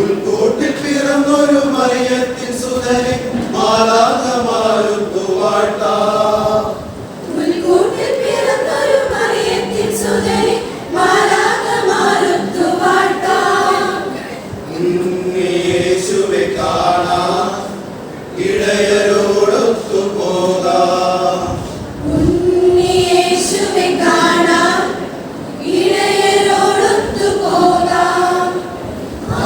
ഉൾക്കൂട്ടിൽ പിറന്നൊരു മറിയത്തിൻ സുതനെ മാലാഖമാരുത്തു വാഴ്ത്താം. ഉൾക്കൂട്ടിൽ പിറന്നൊരു മറിയത്തിൻ സുതനെ മാലാഖമാരുത്തു വാഴ്ത്താം. യേശുവെ കാണാം, ഇടയരോടൊത്തു പോകാം. യേശുവെ കാണാം, ഇടയരോടൊത്തു പോകാം.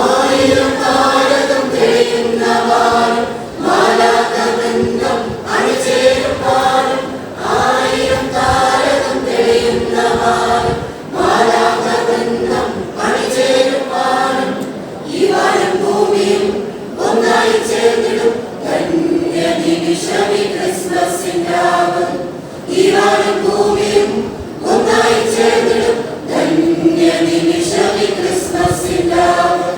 ആയിരം താരകം തെളിയുന്ന വാനം മാലാഖവൃന്ദം അണിചേരും വാനം. ആയിരം താരകം തെളിയുന്ന വാനം മാലാഖവൃന്ദം അണിചേരും വാനം. ഈ വാനം ഭൂമിയും ഒന്നായി ചേർന്നിടും ധന്യ നിമിഷമി ക്രിസ്മസിന്റെ രാവ്. ഈ വാനം ഭൂമിയും ഒന്നായി ചേർന്നിടും ധന്യ നിമിഷമി ക്രിസ്മസിന്റെ രാവ്.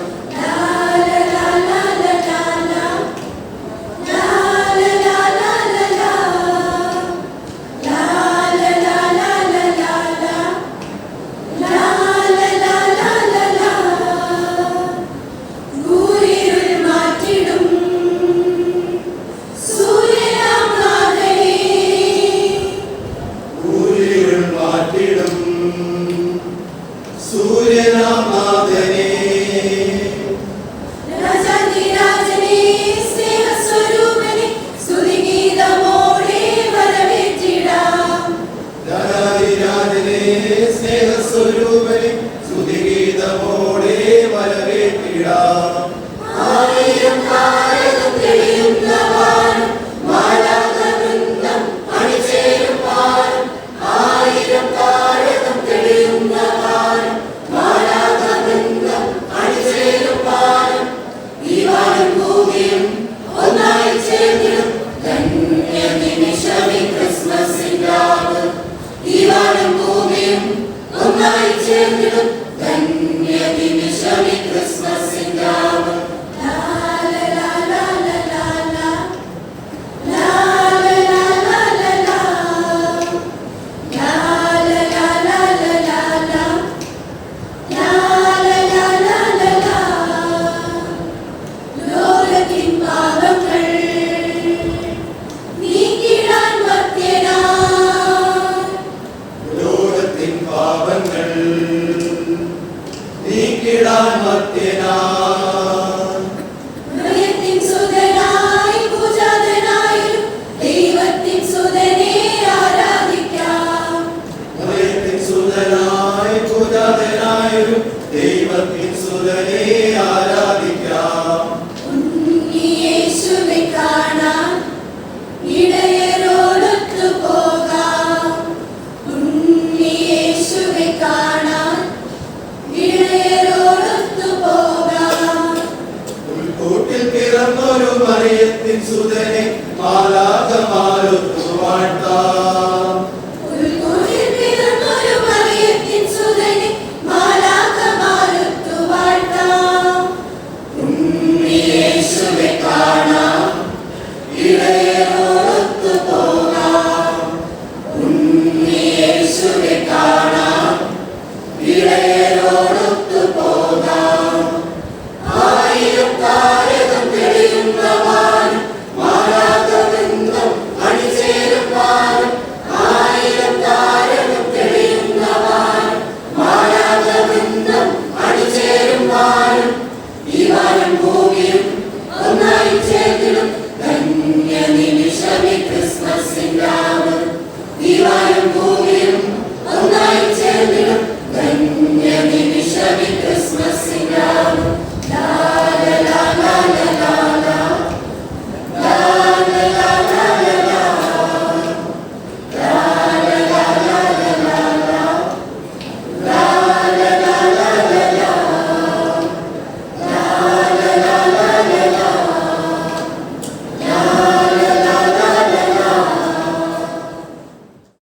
സൂര്യനാഥനെ രാജാധിരാജനെ സ്നേഹസ്വരൂപനെ സ്തുതിഗീതമോടെ വരവേറ്റിടാം. രാജാധിരാജനെ സ്നേഹസ്വരൂപനെ സ്തുതിഗീതമോടെ വരവേറ്റിടാം. ആയിരം താരകം തെളിയുന്ന വാനം മാലാഖവൃന്ദം അണിചേരും വാനം. ആയിരം താരകം തെളിയുന്ന വാനം മാലാഖവൃന്ദം അണിചേരും വാനം. ഈ വാനം ഭൂമിയും ഒന്നായി ചേർന്നിടും ധന്യ നിമിഷമി ക്രിസ്മസിന്റെ രാവ്. ഈ വാനം ഭൂമിയും ഒന്നായി ചേർന്നിടും ധന്യ നിമിഷമി ക്രിസ്മസിന്റെ രാവ്. ലോകത്തിൻ പാപങ്ങൾ നീക്കിടാൻ മർത്യനായി. ലോകത്തിൻ പാപങ്ങൾ നീക്കിടാൻ മർത്യനായി. മറിയത്തിൻ സുതനായി പൂജാതനായും ദൈവത്തിൻ സുതനെ ആരാധിക്കാം. മറിയത്തിൻ സുതനായി പൂജാതനായൊരു ദൈവത്തിൻ സുതനെ ആരാധിക്കാം. യേശുവെ കാണാൻ ഇടയരോടൊത്തു പോകാം. യേശുവെ കാണാൻ ഇടയരോടൊത്തു പോകാം. ഉൾക്കൂട്ടിൽ പിറന്നൊരു മറിയത്തിൻ സുതനെ മാലാഖമാരുത്തു വാഴ്ത്താം. ഉൾക്കൂട്ടിൽ പിറന്നൊരു മറിയത്തിൻ സുതനെ മാലാഖമാരുത്തു വാഴ്ത്താം. യേശുവെ കാണാം, ഇടയരോടൊത്തു പോകാം. യേശുവെ കാണാം, ഇടയരോടൊത്തു പോകാം. ആയിരം